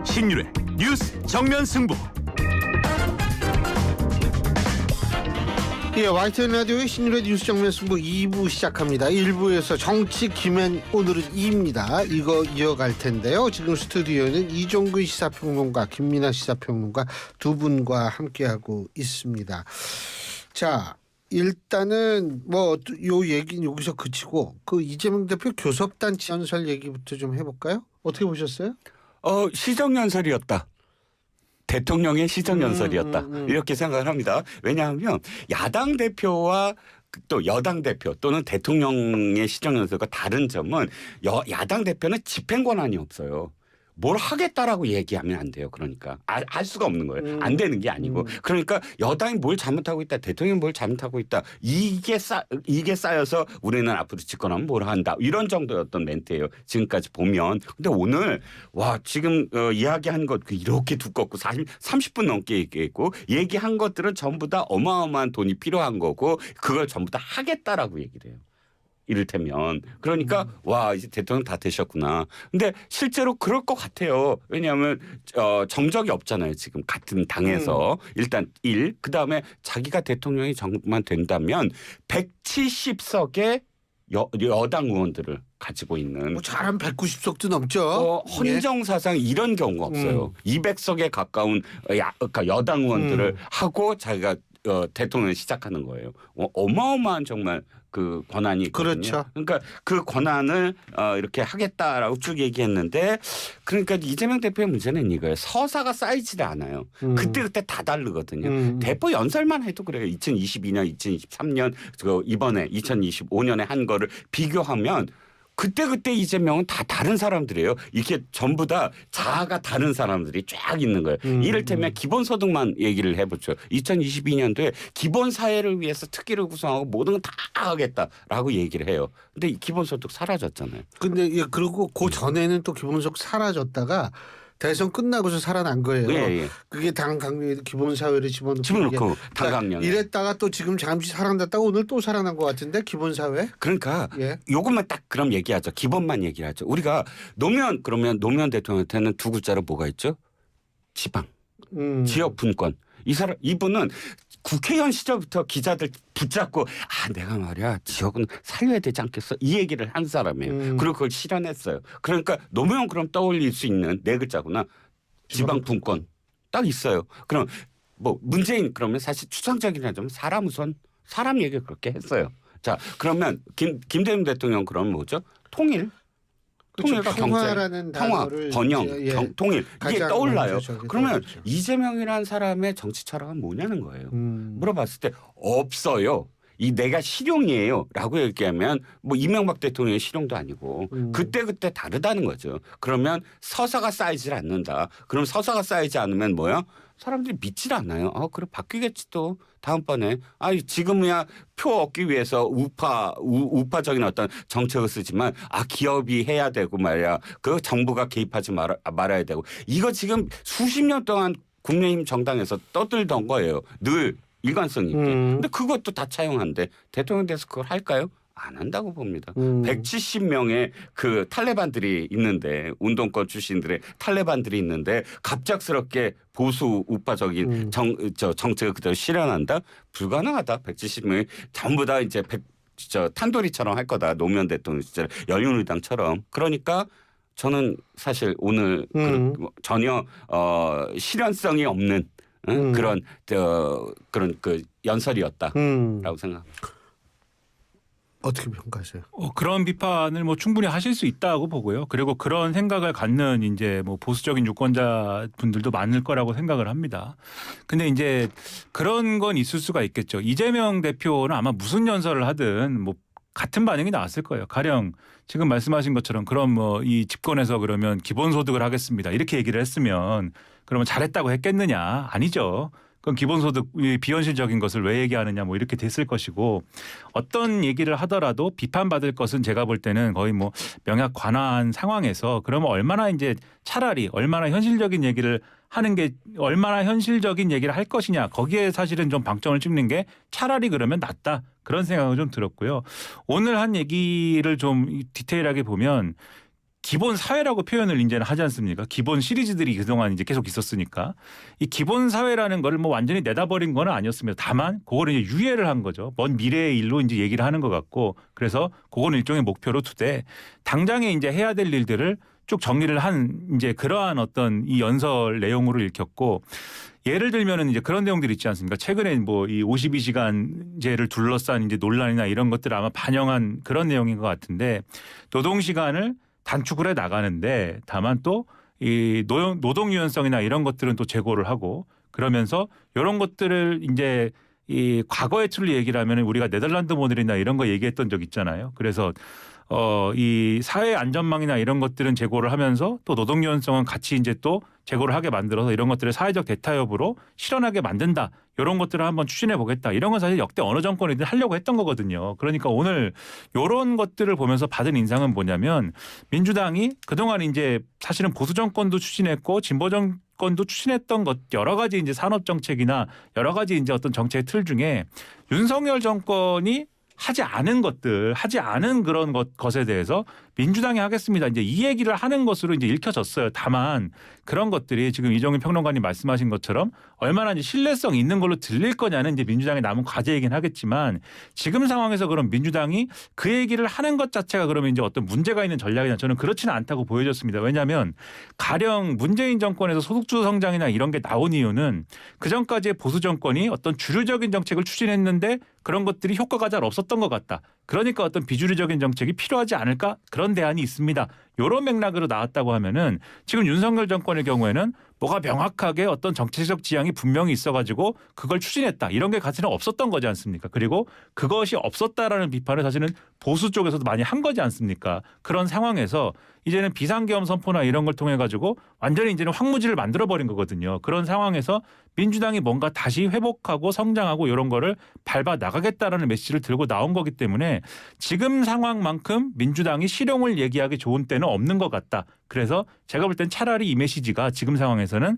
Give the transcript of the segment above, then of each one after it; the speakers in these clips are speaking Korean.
신율의 뉴스 정면 승부. 예, YTN 라디오의 신율의 뉴스 정면 승부 2부 시작합니다. 1부에서 정치 김앤, 오늘은 2입니다. 이거 이어갈 텐데요. 지금 스튜디오는 이종근 시사평론가, 김민아 시사평론가 두 분과 함께하고 있습니다. 자, 일단은 뭐 요 얘기는 여기서 그치고 그 이재명 대표 교섭단체 연설 얘기부터 좀 해볼까요? 어떻게 보셨어요? 시정연설이었다. 대통령의 시정연설이었다. 이렇게 생각을 합니다. 왜냐하면 야당 대표와 또 여당 대표 또는 대통령의 시정연설과 다른 점은 야당 대표는 집행 권한이 없어요. 뭘 하겠다라고 얘기하면 안 돼요. 그러니까 알 수가 없는 거예요. 안 되는 게 아니고. 그러니까 여당이 뭘 잘못하고 있다. 대통령이 뭘 잘못하고 있다. 이게 쌓여서 우리는 앞으로 집권하면 뭘 한다. 이런 정도였던 멘트예요. 지금까지 보면. 근데 오늘 와 지금 이야기한 것 이렇게 두껍고 30분 넘게 얘기했고 얘기한 것들은 전부 다 어마어마한 돈이 필요한 거고 그걸 전부 다 하겠다라고 얘기를 해요. 이를테면 그러니까 와 이제 대통령 다 되셨구나. 근데 실제로 그럴 것 같아요. 왜냐하면 정적이 없잖아요. 지금 같은 당에서 일단 그다음에 자기가 대통령이 정말 된다면 170석의 여당 의원들을 가지고 있는 뭐 잘하면 190석도 넘죠. 헌정사상 이런 경우가 없어요. 200석에 가까운 그러니까 여당 의원들을 하고 자기가 대통령을 시작하는 거예요. 어마어마한 정말 그 권한이 있거든요. 그렇죠. 그러니까 그 권한을 이렇게 하겠다라고 쭉 얘기했는데 그러니까 이재명 대표의 문제는 이거예요. 서사가 쌓이지를 않아요. 그때 다 다르거든요. 대표 연설만 해도 그래요. 2022년, 2023년 이번에 2025년에 한 거를 비교하면 그때 이재명은 다 다른 사람들이에요. 이게 전부 다 자아가 다른 사람들이 쫙 있는 거예요. 이를테면 기본소득만 얘기를 해보죠. 2022년도에 기본사회를 위해서 특기를 구성하고 모든 건 다 하겠다라고 얘기를 해요. 근데 이 기본소득 사라졌잖아요. 근데 그리고 그 전에는 또 기본소득 사라졌다가 대선 끝나고서 살아난 거예요. 예. 그게 당 강령에 기본사회를 집어넣고 당 강령에. 이랬다가 또 지금 잠시 살아났다가 오늘 또 살아난 것 같은데 기본사회. 그러니까 예. 요것만 딱 그럼 얘기하죠. 기본만 얘기를 하죠. 우리가 노무현 대통령한테는 두 글자로 뭐가 있죠? 지방, 지역 분권. 이분은 국회의원 시절부터 기자들 붙잡고 내가 말이야 지역은 살려야 되지 않겠어 이 얘기를 한 사람이에요. 그리고 그걸 실현했어요. 그러니까 노무현 그럼 떠올릴 수 있는 네 글자구나. 지방 분권 딱 있어요. 그럼 뭐 문재인 그러면 사실 추상적인 하자면 사람 우선 사람 얘기를 그렇게 했어요. 자 그러면 김대중 대통령 그러면 뭐죠? 통일. 통일과 평화라는 경제, 평화, 단어를 번영, 통일 이게 떠올라요. 그러면 떠오르죠. 이재명이라는 사람의 정치 철학은 뭐냐는 거예요. 물어봤을 때 없어요. 이 내가 실용이에요라고 얘기하면 뭐 이명박 대통령의 실용도 아니고 그때 다르다는 거죠. 그러면 서사가 쌓이질 않는다. 그럼 서사가 쌓이지 않으면 뭐야? 사람들이 믿질 않아요. 그래 바뀌겠지 또 다음번에. 지금이야 표 얻기 위해서 우파적인 어떤 정책을 쓰지만 기업이 해야 되고 말이야. 그 정부가 개입하지 말아야 되고 이거 지금 수십 년 동안 국민의힘 정당에서 떠들던 거예요. 늘 일관성 있게. 근데 그것도 다 차용한데 대통령 돼서 그걸 할까요? 안 한다고 봅니다. 170명의 그 탈레반들이 있는데 운동권 출신들의 탈레반들이 있는데 갑작스럽게 보수 우파적인 정책을 그대로 실현한다? 불가능하다. 170명이 전부 다 이제 탄도리처럼 할 거다. 노무현 대통령 시절 열린우리당처럼. 그러니까 저는 사실 오늘 전혀 실현성이 없는 그런 그 연설이었다라고 생각합니다. 어떻게 평가하세요? 그런 비판을 뭐 충분히 하실 수 있다고 보고요. 그리고 그런 생각을 갖는 이제 뭐 보수적인 유권자 분들도 많을 거라고 생각을 합니다. 근데 이제 그런 건 있을 수가 있겠죠. 이재명 대표는 아마 무슨 연설을 하든 뭐 같은 반응이 나왔을 거예요. 가령 지금 말씀하신 것처럼 그럼 뭐 이 집권에서 그러면 기본소득을 하겠습니다. 이렇게 얘기를 했으면 그러면 잘했다고 했겠느냐? 아니죠. 그럼 기본소득 비현실적인 것을 왜 얘기하느냐 뭐 이렇게 됐을 것이고 어떤 얘기를 하더라도 비판받을 것은 제가 볼 때는 거의 뭐 명약 관화한 상황에서 그러면 얼마나 이제 차라리 얼마나 현실적인 얘기를 하는 게 얼마나 현실적인 얘기를 할 것이냐 거기에 사실은 좀 방점을 찍는 게 차라리 그러면 낫다 그런 생각은 좀 들었고요. 오늘 한 얘기를 좀 디테일하게 보면 기본 사회라고 표현을 이제는 하지 않습니까? 기본 시리즈들이 그동안 이제 계속 있었으니까 이 기본 사회라는 걸 뭐 완전히 내다버린 건 아니었습니다. 다만 그거를 이제 유예를 한 거죠. 먼 미래의 일로 이제 얘기를 하는 것 같고 그래서 그거는 일종의 목표로 두되 당장에 이제 해야 될 일들을 쭉 정리를 한 이제 그러한 어떤 이 연설 내용으로 읽혔고 예를 들면은 이제 그런 내용들이 있지 않습니까? 최근에 뭐 이 52시간제를 둘러싼 이제 논란이나 이런 것들을 아마 반영한 그런 내용인 것 같은데 노동 시간을 단축을 해 나가는데 다만 또 이 노동 유연성이나 이런 것들은 또 제고를 하고 그러면서 이런 것들을 이제 이 과거의 틀로 얘기를 하면 우리가 네덜란드 모델이나 이런 거 얘기했던 적 있잖아요. 그래서 이 사회 안전망이나 이런 것들은 제고를 하면서 또 노동 유연성은 같이 이제 또 제고를 하게 만들어서 이런 것들을 사회적 대타협으로 실현하게 만든다. 이런 것들을 한번 추진해 보겠다. 이런 건 사실 역대 어느 정권이든 하려고 했던 거거든요. 그러니까 오늘 이런 것들을 보면서 받은 인상은 뭐냐면 민주당이 그동안 이제 사실은 보수 정권도 추진했고 진보 정권도 추진했던 것 여러 가지 이제 산업 정책이나 여러 가지 이제 어떤 정책의 틀 중에 윤석열 정권이 하지 않은 것들, 하지 않은 그런 것에 대해서 민주당이 하겠습니다. 이제 이 얘기를 하는 것으로 이제 읽혀졌어요. 다만 그런 것들이 지금 이정윤 평론가님 말씀하신 것처럼 얼마나 이제 신뢰성 있는 걸로 들릴 거냐는 이제 민주당의 남은 과제이긴 하겠지만 지금 상황에서 그럼 민주당이 그 얘기를 하는 것 자체가 그러면 이제 어떤 문제가 있는 전략이냐 저는 그렇지는 않다고 보여졌습니다. 왜냐하면 가령 문재인 정권에서 소득주 성장이나 이런 게 나온 이유는 그 전까지의 보수 정권이 어떤 주류적인 정책을 추진했는데 그런 것들이 효과가 잘 없었던 것 같다. 그러니까 어떤 비주류적인 정책이 필요하지 않을까? 그런 대안이 있습니다. 이런 맥락으로 나왔다고 하면은 지금 윤석열 정권의 경우에는 뭐가 명확하게 어떤 정책적 지향이 분명히 있어가지고 그걸 추진했다. 이런 게 가치는 없었던 거지 않습니까? 그리고 그것이 없었다라는 비판을 사실은 보수 쪽에서도 많이 한 거지 않습니까? 그런 상황에서 이제는 비상계엄 선포나 이런 걸 통해 가지고 완전히 이제는 황무지를 만들어버린 거거든요. 그런 상황에서 민주당이 뭔가 다시 회복하고 성장하고 이런 거를 밟아 나가겠다라는 메시지를 들고 나온 거기 때문에 지금 상황만큼 민주당이 실용을 얘기하기 좋은 때는 없는 것 같다. 그래서 제가 볼 땐 차라리 이 메시지가 지금 상황에서는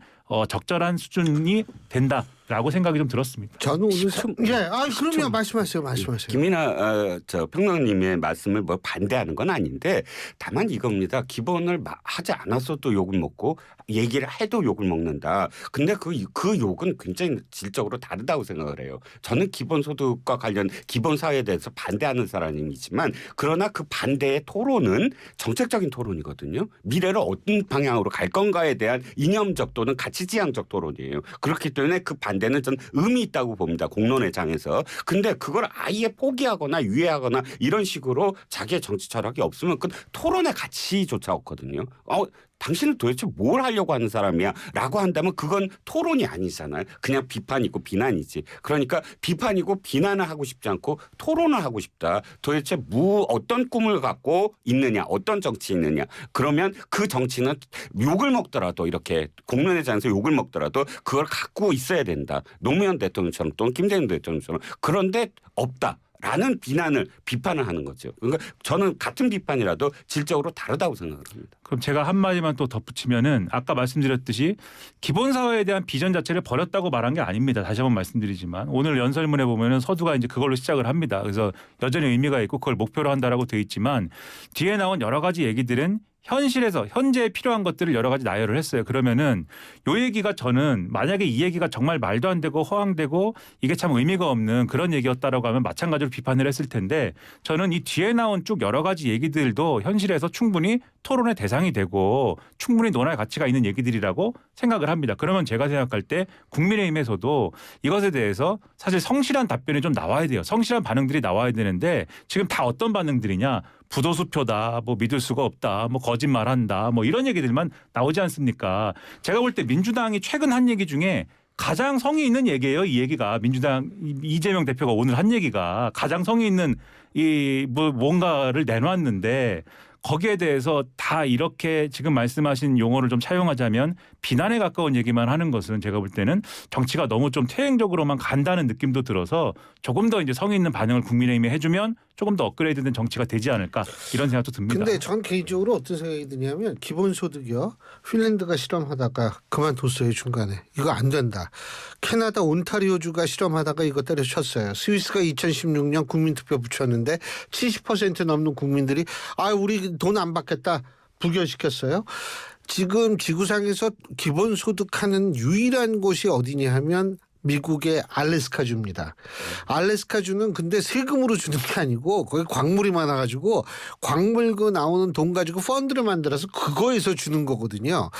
적절한 수준이 된다라고 생각이 좀 들었습니다. 저는 오늘 그럼요. 말씀하세요. 김이나 저 평론님의 말씀을 뭐 반대하는 건 아닌데 다만 이겁니다. 기본을 하지 않았어도 욕을 먹고 얘기를 해도 욕을 먹는다. 근데 그 욕은 굉장히 질적으로 다르다고 생각을 해요. 저는 기본소득과 관련 기본사회에 대해서 반대하는 사람이지만 그러나 그 반대의 토론은 정책적인 토론이거든요. 미래를 어떤 방향으로 갈 건가에 대한 이념적 또는 가치지향적 토론이에요. 그렇기 때문에 그 반대는 전 의미 있다고 봅니다. 공론의 장에서. 근데 그걸 아예 포기하거나 유예하거나 이런 식으로 자기의 정치 철학이 없으면 그 토론의 가치조차 없거든요. 당신은 도대체 뭘 하려고 하는 사람이야 라고 한다면 그건 토론이 아니잖아요. 그냥 비판이고 비난이지. 그러니까 비판이고 비난을 하고 싶지 않고 토론을 하고 싶다. 도대체 어떤 꿈을 갖고 있느냐 어떤 정치 있느냐. 그러면 그 정치는 욕을 먹더라도 이렇게 공론의 장에서 욕을 먹더라도 그걸 갖고 있어야 된다. 노무현 대통령처럼 또는 김대중 대통령처럼. 그런데 없다. 라는 비판을 하는 거죠. 그러니까 저는 같은 비판이라도 질적으로 다르다고 생각을 합니다. 그럼 제가 한마디만 또 덧붙이면은 아까 말씀드렸듯이 기본사회에 대한 비전 자체를 버렸다고 말한 게 아닙니다. 다시 한번 말씀드리지만 오늘 연설문에 보면은 서두가 이제 그걸로 시작을 합니다. 그래서 여전히 의미가 있고 그걸 목표로 한다라고 돼 있지만 뒤에 나온 여러 가지 얘기들은 현실에서 현재에 필요한 것들을 여러 가지 나열을 했어요. 그러면은 요 얘기가 저는 만약에 이 얘기가 정말 말도 안 되고 허황되고 이게 참 의미가 없는 그런 얘기였다라고 하면 마찬가지로 비판을 했을 텐데 저는 이 뒤에 나온 쭉 여러 가지 얘기들도 현실에서 충분히 토론의 대상이 되고 충분히 논할 가치가 있는 얘기들이라고 생각을 합니다. 그러면 제가 생각할 때 국민의힘에서도 이것에 대해서 사실 성실한 답변이 좀 나와야 돼요. 성실한 반응들이 나와야 되는데 지금 다 어떤 반응들이냐. 부도수표다, 뭐 믿을 수가 없다, 뭐 거짓말한다, 뭐 이런 얘기들만 나오지 않습니까? 제가 볼 때 민주당이 최근 한 얘기 중에 가장 성의 있는 얘기예요. 이 얘기가 민주당 이재명 대표가 오늘 한 얘기가 가장 성의 있는 뭔가를 내놨는데 거기에 대해서 다 이렇게 지금 말씀하신 용어를 좀 차용하자면 비난에 가까운 얘기만 하는 것은 제가 볼 때는 정치가 너무 좀 퇴행적으로만 간다는 느낌도 들어서 조금 더 이제 성의 있는 반응을 국민의힘이 해주면 조금 더 업그레이드된 정치가 되지 않을까 이런 생각도 듭니다. 근데 전 개인적으로 어떤 생각이 드냐면 기본소득이요. 핀란드가 실험하다가 그만뒀어요. 중간에. 이거 안 된다. 캐나다 온타리오주가 실험하다가 이거 때려쳤어요. 스위스가 2016년 국민투표 붙였는데 70% 넘는 국민들이 우리 돈 안 받겠다. 부결시켰어요. 지금 지구상에서 기본소득하는 유일한 곳이 어디냐 하면 미국의 알래스카주입니다. 알래스카주는 근데 세금으로 주는 게 아니고 거기 광물이 많아가지고 광물 그 나오는 돈 가지고 펀드를 만들어서 그거에서 주는 거거든요.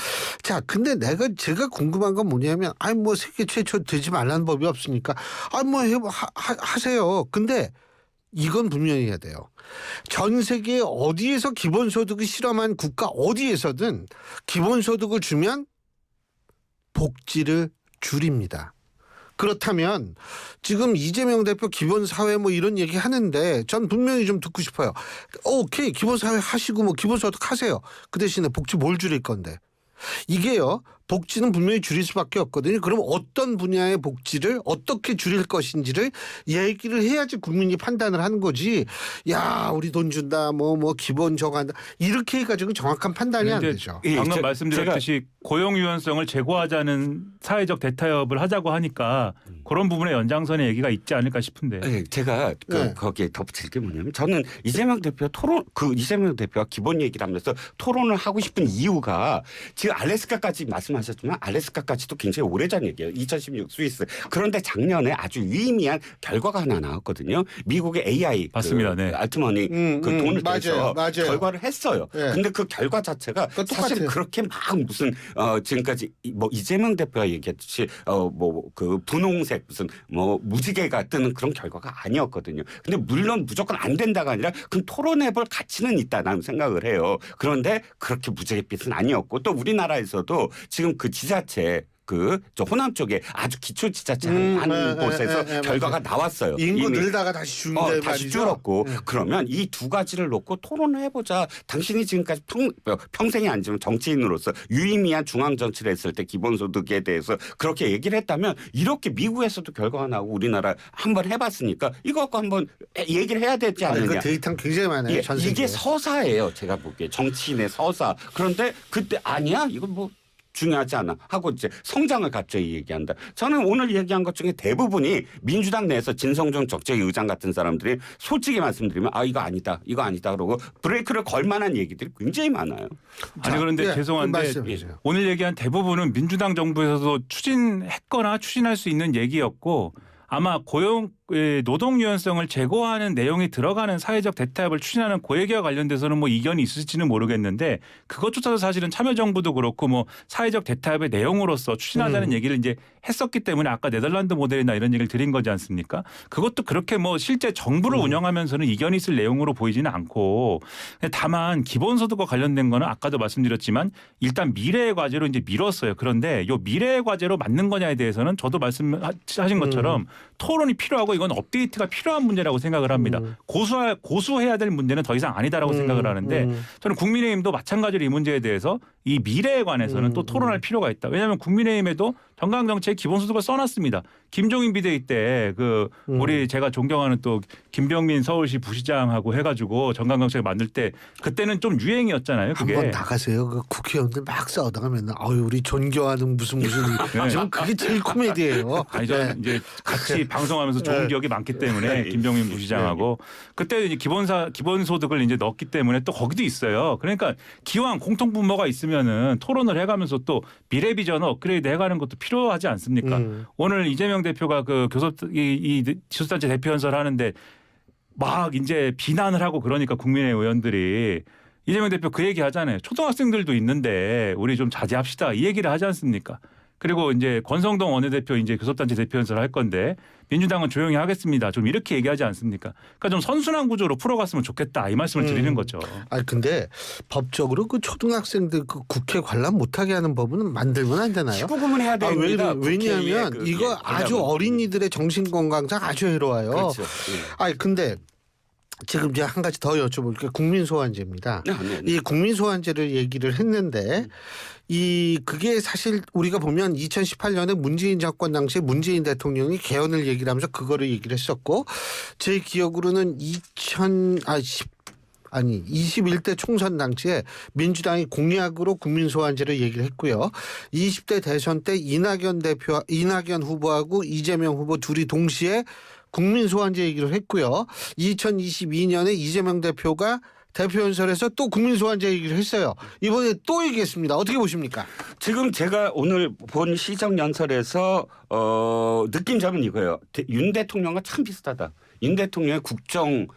자, 근데 제가 궁금한 건 뭐냐면 뭐 세계 최초 되지 말라는 법이 없으니까 하세요. 근데 이건 분명히 해야 돼요. 전 세계 어디에서 기본소득을 실험한 국가 어디에서든 기본소득을 주면 복지를 줄입니다. 그렇다면 지금 이재명 대표 기본사회 뭐 이런 얘기 하는데 전 분명히 좀 듣고 싶어요. 오케이, 기본사회 하시고 뭐 기본소득 하세요. 그 대신에 복지 뭘 줄일 건데. 이게요, 복지는 분명히 줄일 수밖에 없거든요. 그럼 어떤 분야의 복지를 어떻게 줄일 것인지를 얘기를 해야지 국민이 판단을 하는 거지. 야, 우리 돈 준다, 뭐 기본 저거 한다, 이렇게 해가지고 정확한 판단이 안 되죠. 방금 말씀드렸듯이 고용 유연성을 제고하자는 사회적 대타협을 하자고 하니까 그런 부분의 연장선의 얘기가 있지 않을까 싶은데. 네, 제가 거기에 덧붙일 게 뭐냐면 저는 이재명 대표가 기본 얘기를 하면서 토론을 하고 싶은 이유가 지금 알래스카까지 말씀하셨지만 알래스카까지도 굉장히 오래전 얘기예요. 2016 스위스. 그런데 작년에 아주 유의미한 결과가 하나 나왔거든요. 미국의 AI 맞습니다. 네. 알트머니 그 돈을 대서 맞아요. 결과를 했어요. 네. 근데 그 결과 자체가 사실 그렇게 막 무슨 지금까지 뭐 이재명 대표가 얘기했듯이 그 분홍색 무슨 뭐 무지개가 뜨는 그런 결과가 아니었거든요. 근데 물론 무조건 안 된다가 아니라 그럼 토론해볼 가치는 있다는 생각을 해요. 그런데 그렇게 무지갯빛은 아니었고 또 우리나라에서도 지금 그 지자체 저 호남 쪽에 아주 기초 지자체 하는 곳에서 결과가 나왔어요. 인구 늘다가 다시 줄는데 다시 줄었고 그러면 이 두 가지를 놓고 토론을 해보자. 당신이 지금까지 평생이 아니지만 정치인으로서 유의미한 중앙 정치를 했을 때 기본소득에 대해서 그렇게 얘기를 했다면 이렇게 미국에서도 결과가 나오고 우리나라 한번 해봤으니까 이거 갖고 한번 얘기를 해야 되지 않느냐. 이거 데이터는 굉장히 많아요. 이게 서사예요. 제가 보기에 정치인의 서사. 그런데 그때 아니야? 이건 뭐 중요하지 않아 하고 이제 성장을 갑자기 얘기한다. 저는 오늘 얘기한 것 중에 대부분이 민주당 내에서 진성준 적재의 의장 같은 사람들이 솔직히 말씀드리면 이거 아니다 그러고 브레이크를 걸 만한 얘기들이 굉장히 많아요. 아니 그런데 죄송한데 오늘 얘기한 대부분은 민주당 정부에서도 추진했거나 추진할 수 있는 얘기였고 아마 노동 유연성을 제고하는 내용이 들어가는 사회적 대타협을 추진하는 그 얘기와 관련돼서는 뭐 이견이 있을지는 모르겠는데 그것조차도 사실은 참여정부도 그렇고 뭐 사회적 대타협의 내용으로서 추진하자는 얘기를 이제 했었기 때문에 아까 네덜란드 모델이나 이런 얘기를 드린 거지 않습니까? 그것도 그렇게 뭐 실제 정부를 운영하면서는 이견이 있을 내용으로 보이지는 않고 다만 기본소득과 관련된 거는 아까도 말씀드렸지만 일단 미래의 과제로 이제 미뤘어요. 그런데 이 미래의 과제로 맞는 거냐에 대해서는 저도 말씀하신 것처럼 토론이 필요하고 이건 업데이트가 필요한 문제라고 생각을 합니다. 고수해야 될 문제는 더 이상 아니다라고 생각을 하는데 저는 국민의힘도 마찬가지로 이 문제에 대해서 이 미래에 관해서는 또 토론할 필요가 있다. 왜냐하면 국민의힘에도 정강정책의 기본소득을 써놨습니다. 김종인 비대위 때 우리 제가 존경하는 또 김병민 서울시 부시장하고 해가지고 정강정책을 만들 때 그때는 좀 유행이었잖아요. 그게. 한번 나가세요. 그 국회의원들 막 싸우다가 맨날 우리 존경하는 무슨 네. 전 그게 제일 코미디예요. 아니 저는 이제 같이 방송하면서 좋은 기억이 많기 때문에 김병민 부시장하고 그때 이제 기본소득을 이제 넣었기 때문에 또 거기도 있어요. 그러니까 기왕 공통분모가 있으면은 토론을 해가면서 또 미래 비전 업그레이드 해가는 것도 필요하지 않습니까? 오늘 이재명 대표가 그 교섭단체 대표 연설을 하는데 막 이제 비난을 하고 그러니까 국민의힘 의원들이 이재명 대표 그 얘기 하잖아요. 초등학생들도 있는데 우리 좀 자제합시다 이 얘기를 하지 않습니까? 그리고 이제 권성동 원내대표 이제 교섭단체 대표 연설을 할 건데 민주당은 조용히 하겠습니다. 좀 이렇게 얘기하지 않습니까? 그러니까 좀 선순환 구조로 풀어갔으면 좋겠다 이 말씀을 드리는 거죠. 근데 법적으로 그 초등학생들 그 국회 관람 못하게 하는 법은 만들면 안 되나요? 15분은 해야 됩니다. 왜냐하면 이거 아주 어린이들의 정신건강상 아주 해로워요. 그렇죠. 근데 지금 이제 한 가지 더 여쭤볼게요. 국민소환제입니다. 이 국민소환제를 얘기를 했는데 그게 사실 우리가 보면 2018년에 문재인 정권 당시에 문재인 대통령이 개헌을 얘기를 하면서 그거를 얘기를 했었고 제 기억으로는 21대 총선 당시에 민주당이 공약으로 국민소환제를 얘기를 했고요. 20대 대선 때 이낙연 후보하고 이재명 후보 둘이 동시에 국민소환제 얘기를 했고요. 2022년에 이재명 대표가 대표연설에서 또 국민소환제 얘기를 했어요. 이번에 또 얘기했습니다. 어떻게 보십니까? 지금 제가 오늘 본 시정연설에서 느낀 점은 이거예요. 윤 대통령과 참 비슷하다. 윤 대통령의 국정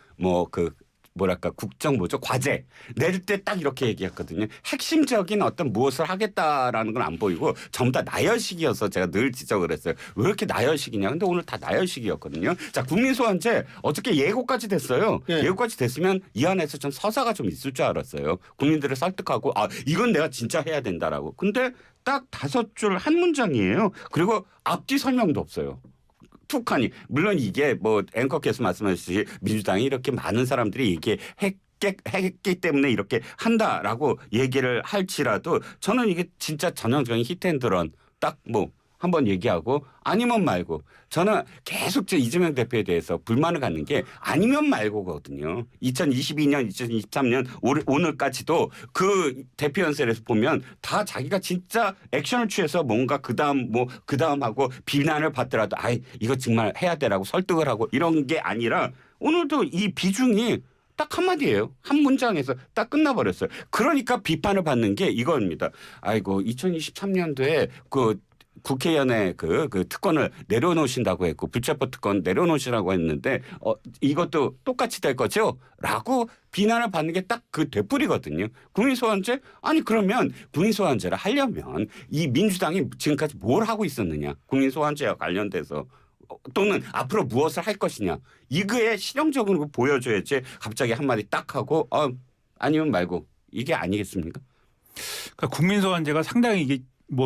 국정 과제 낼 때 딱 이렇게 얘기했거든요. 핵심적인 어떤 무엇을 하겠다라는 건 안 보이고 전부 다 나열식이어서 제가 늘 지적을 했어요. 왜 이렇게 나열식이냐. 근데 오늘 다 나열식이었거든요. 자, 국민소환제 어저께 예고까지 됐어요. 예. 예고까지 됐으면 이 안에서 좀 서사가 좀 있을 줄 알았어요. 국민들을 설득하고 이건 내가 진짜 해야 된다라고. 근데 딱 5줄 한 문장이에요. 그리고 앞뒤 설명도 없어요. 툭하니. 물론 이게 뭐 앵커께서 말씀하셨듯이 민주당이 이렇게 많은 사람들이 했기 때문에 이렇게 한다라고 얘기를 할지라도 저는 이게 진짜 전형적인 히트앤드런 딱 한번 얘기하고 아니면 말고 저는 계속 이재명 대표에 대해서 불만을 갖는 게 아니면 말고거든요. 2022년, 2023년 오늘까지도 그 대표 연설에서 보면 다 자기가 진짜 액션을 취해서 뭔가 그다음 하고 비난을 받더라도 이거 정말 해야 되라고 설득을 하고 이런 게 아니라 오늘도 이 비중이 딱 한마디예요. 한 문장에서 딱 끝나버렸어요. 그러니까 비판을 받는 게 이겁니다. 2023년도에 국회의원의 그 특권을 내려놓으신다고 했고 불체포 특권 내려놓으시라고 했는데 이것도 똑같이 될 거죠? 라고 비난을 받는 게 딱 그 되풀이거든요. 국민소환제? 그러면 국민소환제를 하려면 이 민주당이 지금까지 뭘 하고 있었느냐. 국민소환제와 관련돼서. 또는 앞으로 무엇을 할 것이냐. 이거에 실용적으로 보여줘야지 갑자기 한마디 딱 하고 아니면 말고 이게 아니겠습니까? 그러니까 국민소환제가 상당히 이게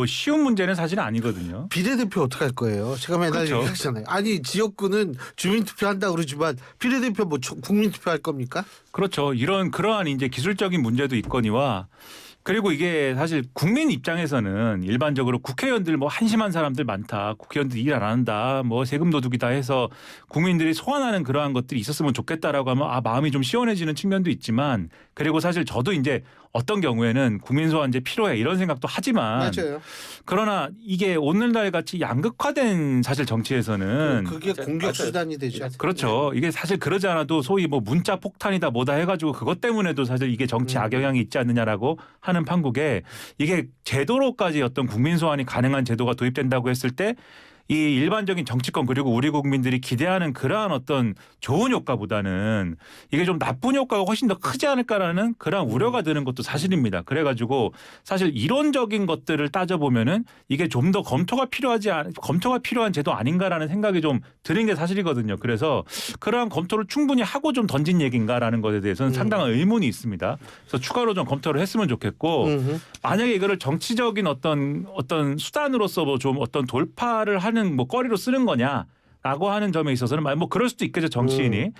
쉬운 문제는 사실은 아니거든요. 비례대표 어떻게 할 거예요? 제가 맨날 그렇죠. 얘기하잖아요. 지역구는 주민투표 한다고 그러지만 비례대표 국민투표 할 겁니까? 그렇죠. 그러한 이제 기술적인 문제도 있거니와 그리고 이게 사실 국민 입장에서는 일반적으로 국회의원들 한심한 사람들 많다. 국회의원들 일 안 한다. 세금 도둑이다 해서 국민들이 소환하는 그러한 것들이 있었으면 좋겠다라고 하면 마음이 좀 시원해지는 측면도 있지만 그리고 사실 저도 이제 어떤 경우에는 국민소환제 필요해 이런 생각도 하지만 맞아요. 그러나 이게 오늘날 같이 양극화된 사실 정치에서는 그게 공격 수단이 되죠. 그렇죠. 이게 사실 그러지 않아도 소위 문자 폭탄이다 뭐다 해가지고 그것 때문에도 사실 이게 정치 악영향이 있지 않느냐라고 하는 판국에 이게 제도로까지 어떤 국민소환이 가능한 제도가 도입된다고 했을 때 이 일반적인 정치권 그리고 우리 국민들이 기대하는 그러한 어떤 좋은 효과보다는 이게 좀 나쁜 효과가 훨씬 더 크지 않을까라는 그러한 우려가 드는 것도 사실입니다. 그래가지고 사실 이론적인 것들을 따져보면은 이게 좀 더 검토가 필요한 제도 아닌가라는 생각이 좀 드는 게 사실이거든요. 그래서 그러한 검토를 충분히 하고 좀 던진 얘기인가라는 것에 대해서는 상당한 의문이 있습니다. 그래서 추가로 좀 검토를 했으면 좋겠고 만약에 이거를 정치적인 어떤 수단으로서 좀 어떤 돌파를 하는 거리로 쓰는 거냐라고 하는 점에 있어서는 그럴 수도 있겠죠 정치인이.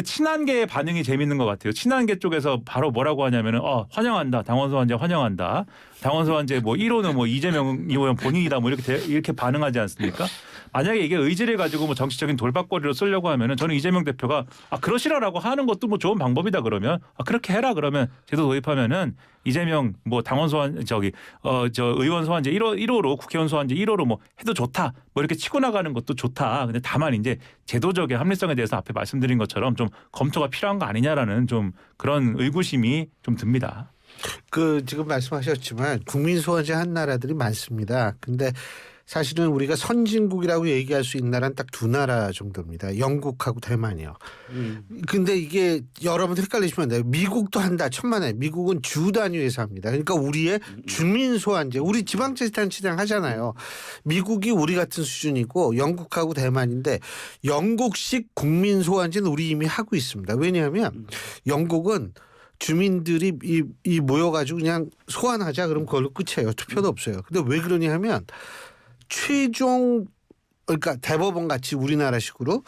친한계의 반응이 재밌는 것 같아요. 친한계 쪽에서 바로 뭐라고 하냐면은 환영한다. 당원소환제 환영한다. 당원소환제 1호는 이재명 의원 본인이다 이렇게 반응하지 않습니까? 만약에 이게 의지를 가지고 정치적인 돌발거리로 쓰려고 하면은 저는 이재명 대표가 그러시라라고 하는 것도 좋은 방법이다 그러면 그렇게 해라 그러면 제도 도입하면은 이재명 당원 소환 의원 소환제 1호로 국회의원 소환제 1호로 해도 좋다 이렇게 치고 나가는 것도 좋다. 근데 다만 이제 제도적인 합리성에 대해서 앞에 말씀드린 것처럼 좀 검토가 필요한 거 아니냐라는 좀 그런 의구심이 좀 듭니다. 지금 말씀하셨지만 국민소환제 한 나라들이 많습니다. 근데 사실은 우리가 선진국이라고 얘기할 수 있는 나라는 딱 2나라 정도입니다. 영국하고 대만이요. 근데 이게 여러분 헷갈리시면 안 돼요. 미국도 한다. 천만에. 미국은 주 단위에서 합니다. 그러니까 우리의 주민소환제. 우리 지방자치단체장 하잖아요. 미국이 우리 같은 수준이고 영국하고 대만인데 영국식 국민소환제는 우리 이미 하고 있습니다. 왜냐하면 영국은 주민들이 이 모여가지고 그냥 소환하자 그럼 그걸로 끝이에요. 투표도 없어요. 근데 왜 그러냐 하면 그러니까 대법원 같이 우리나라식으로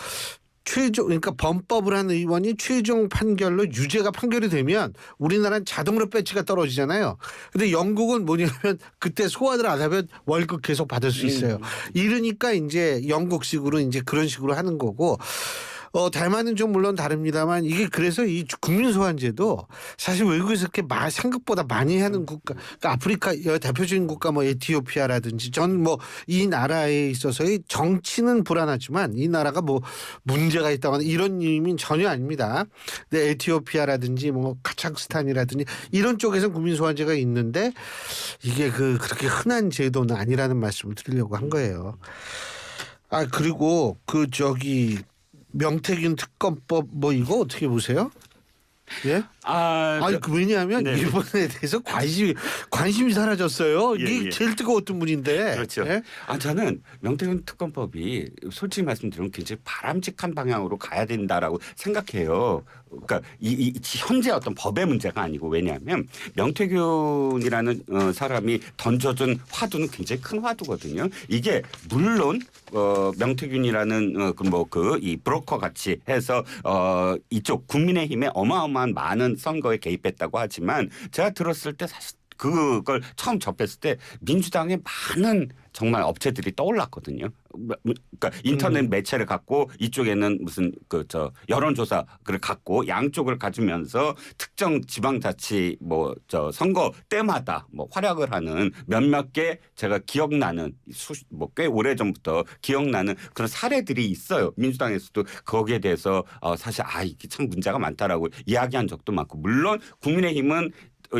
그러니까 범법을 한 의원이 최종 판결로 유죄가 판결이 되면 우리나라는 자동으로 배치가 떨어지잖아요. 근데 영국은 뭐냐면 그때 소환을 안 하면 월급 계속 받을 수 있어요. 이러니까 이제 영국식으로 이제 그런 식으로 하는 거고 대만은 좀 물론 다릅니다만 이게 그래서 이 국민소환제도 사실 외국에서 그렇게 생각보다 많이 하는 국가, 그러니까 아프리카 대표적인 국가 뭐 에티오피아라든지 전 뭐 이 나라에 있어서의 정치는 불안하지만 이 나라가 뭐 문제가 있다거나 이런 의미는 전혀 아닙니다. 근데 에티오피아라든지 뭐 카자흐스탄이라든지 이런 쪽에서는 국민소환제가 있는데 이게 그렇게 흔한 제도는 아니라는 말씀을 드리려고 한 거예요. 아 그리고 명태균 특검법 뭐 이거 어떻게 보세요? 예? 아니 왜냐하면 네. 일본에 대해서 관심이 사라졌어요. 이게 예. 제일 뜨거웠던 분인데. 그렇죠. 예? 저는 명태균 특검법이 솔직히 말씀드리면 굉장히 바람직한 방향으로 가야 된다라고 생각해요. 그러니까 이 현재 어떤 법의 문제가 아니고 왜냐하면 명태균이라는 사람이 던져준 화두는 굉장히 큰 화두거든요. 이게 물론 명태균이라는 이 브로커 같이 해서 이쪽 국민의힘에 어마어마한 많은 선거에 개입했다고 하지만 제가 들었을 때 사실 그걸 처음 접했을 때 민주당의 많은 정말 업체들이 떠올랐거든요. 그러니까 인터넷 매체를 갖고 이쪽에는 무슨 여론조사를 갖고 양쪽을 가지면서 특정 지방자치 선거 때마다 활약을 하는 몇몇 개 제가 기억나는 꽤 오래 전부터 기억나는 그런 사례들이 있어요. 민주당에서도 거기에 대해서 사실 이게 참 문제가 많다라고 이야기한 적도 많고 물론 국민의힘은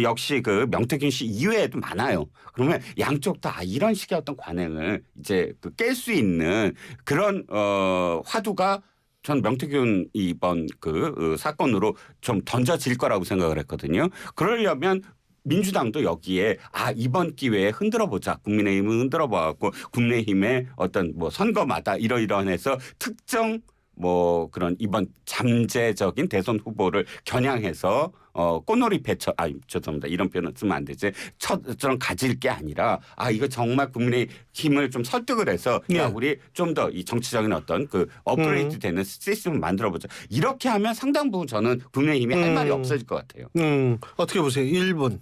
역시 명태균 씨 이외에도 많아요. 그러면 양쪽 다 이런 식의 어떤 관행을 이제 깰 수 있는 그런 화두가 전 명태균 이번 사건으로 좀 던져질 거라고 생각을 했거든요. 그러려면 민주당도 여기에 이번 기회에 흔들어보자. 국민의힘을 흔들어봐갖고 국민의힘의 어떤 선거마다 이러이러해서 특정 그런 이번 잠재적인 대선 후보를 겨냥해서 꽃놀이패처 죄송합니다. 이런 표현은 쓰면 안 되지. 처럼 가질 게 아니라 이거 정말 국민의 힘을 좀 설득을 해서 우리 좀 더 이 정치적인 어떤 업그레이드 되는 시스템을 만들어보자. 이렇게 하면 상당 부분 저는 국민의힘이 할 말이 없어질 것 같아요. 어떻게 보세요? 1분.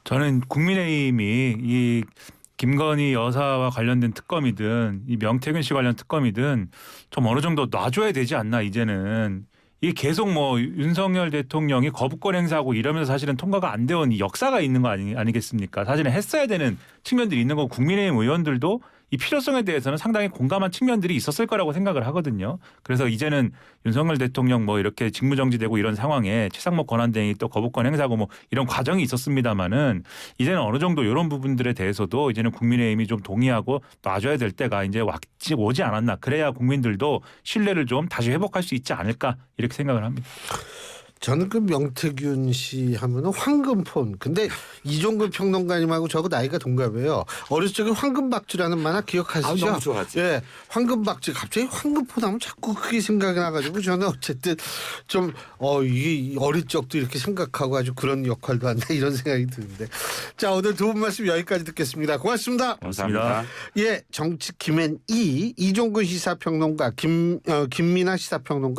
저는 국민의힘이 이 김건희 여사와 관련된 특검이든 이 명태균 씨 관련 특검이든 좀 어느 정도 놔줘야 되지 않나 이제는. 이게 계속 윤석열 대통령이 거부권 행사하고 이러면서 사실은 통과가 안 되온 이 역사가 있는 거 아니겠습니까? 사실은 했어야 되는 측면들이 있는 거고 국민의힘 의원들도 이 필요성에 대해서는 상당히 공감한 측면들이 있었을 거라고 생각을 하거든요. 그래서 이제는 윤석열 대통령 이렇게 직무정지되고 이런 상황에 최상목 권한대행이 또 거부권 행사하고 이런 과정이 있었습니다마는 이제는 어느 정도 이런 부분들에 대해서도 이제는 국민의힘이 좀 동의하고 놔줘야 될 때가 이제 오지 않았나. 그래야 국민들도 신뢰를 좀 다시 회복할 수 있지 않을까 이렇게 생각을 합니다. 저는 명태균 씨 하면은 황금폰. 근데 이종근 평론가님하고 저하고 나이가 동갑이에요. 어렸을 적에 황금박쥐라는 만화 기억하시죠? 너무 좋아하죠. 예, 황금박쥐. 갑자기 황금폰 하면 자꾸 그게 생각이 나가지고 저는 어쨌든 좀 이게 어릴 적도 이렇게 생각하고 아주 그런 역할도 한다 이런 생각이 드는데. 자, 오늘 두 분 말씀 여기까지 듣겠습니다. 고맙습니다. 감사합니다. 예, 정치 김앤이 이종근 시사평론가 김민아 시사평론가.